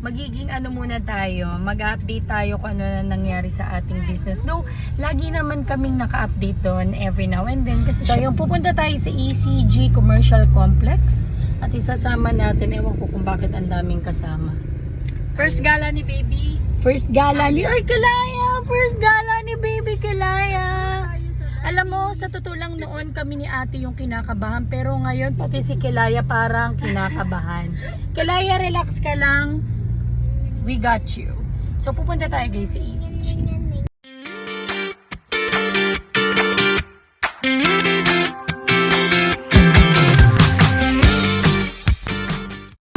magiging ano muna tayo, mag-update tayo kung ano na nangyari sa ating business. Though, lagi naman kaming naka-update doon every now and then. Kasi so, yung pupunta tayo sa ECG Commercial Complex at isasama natin, ewan ko kung bakit ang daming kasama. First gala ni baby. First gala ni, ay Kalaya! First gala ni baby Kalaya! Alam mo, sa totoo lang noon kami ni ate yung kinakabahan, pero ngayon pati si Kalaya parang kinakabahan. Kalaya, relax ka lang. We got you. So pupunta tayo guys sa ECG.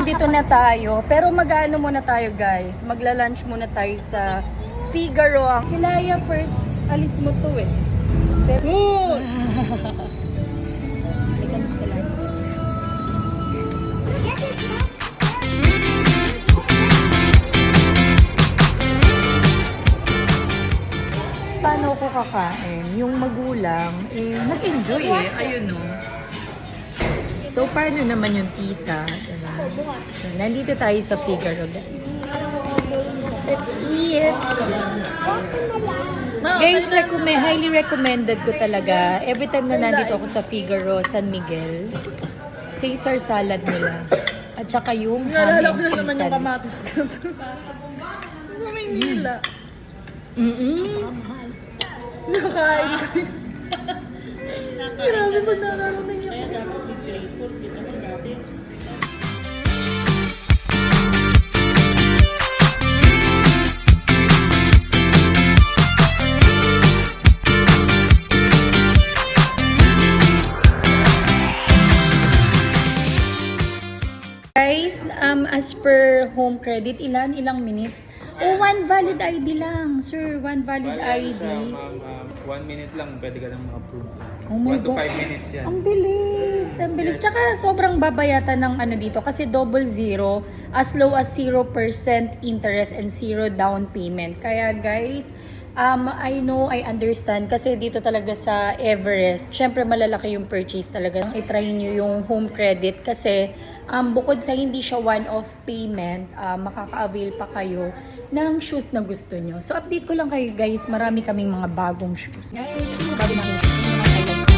Dito na tayo, pero mag-ano muna tayo guys. Magla-lunch muna tayo sa Figaro. Kalaya, first alis mo to eh. Pero... paano ko kakain? Yung magulang, nag-enjoy eh. Ayun no. So, paano naman yung tita? Diba? So, nandito tayo sa Figaro, guys. Let's eat! Guys, highly recommended ko talaga. Every time na nandito ako sa Figaro, San Miguel, Caesar salad nila. At saka yung ham and cheese naman yung kamatis ko. Maynila. Nakain ko. Grabe pag nararamdaman niya. Kaya dapat mag-grateful. Dito mo dati. Guys, as per home credit, ilang minutes? Oh, one valid ID lang. Sir, one valid ID. 1 minute lang, pwede ka nang ma-approve. Oh my 1 to God. 5 minutes yan. Ang bilis. Ang bilis. Yes. Tsaka sobrang babayatan ng ano dito kasi 00, as low as 0% interest and 0 down payment. Kaya guys, I know, I understand kasi dito talaga sa Everest, syempre malalaki yung purchase talaga. I-try nyo yung home credit kasi bukod sa hindi siya one-off payment, makaka-avail pa kayo ng shoes na gusto nyo. So update ko lang kayo guys, marami kaming mga bagong shoes. Guys, bago namin shoes, yung mga highlights.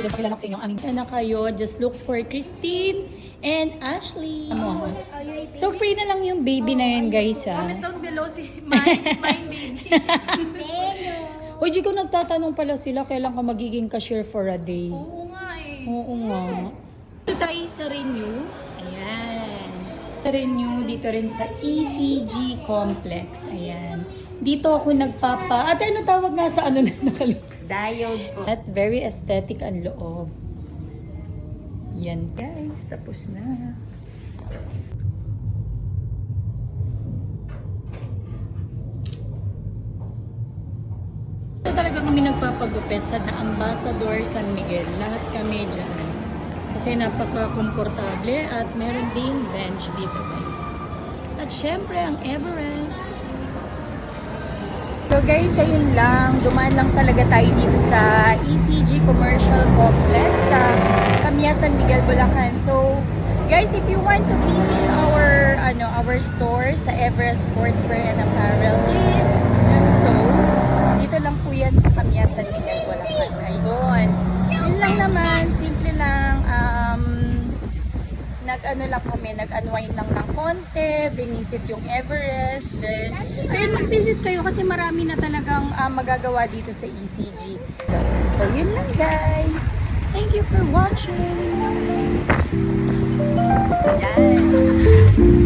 Pakilala ko sa inyo ang aming anak kayo. Just look for Christine and Ashley. So free na lang yung baby na yun guys ha. Comment down below si mine baby. Uy, di ko nagtatanong pala sila kailan ka magiging cashier for a day. Oo nga eh. Oo nga. Dito tayo sa Renew. Ayan. Sa Renew, dito rin sa ECG Complex. Ayan. Dito ako At ano tawag nga sa ano na nakalimutan? Diode. At very aesthetic ang loob. Yan guys, tapos na. Ito talaga kami nagpapagupit sa The Ambassador San Miguel. Lahat kami dyan. Kasi napaka-komportable at meron ding bench dito guys. At syempre ang Everest. So guys, ayun lang. Dumaan lang talaga tayo dito sa ECG Commercial Complex sa Camia San Miguel, Bulacan. So guys, if you want to visit our store sa Everest Sportswear and Apparel, please do so. Dito lang po yan sa Camia San Miguel, Bulacan. Ayun. Yun lang naman. Simple lang. Nag-unwind lang ng konti, binisit yung Everest, then, ayun, mag-visit kayo kasi marami na talagang magagawa dito sa ECG. So, yun lang guys. Thank you for watching. Yan.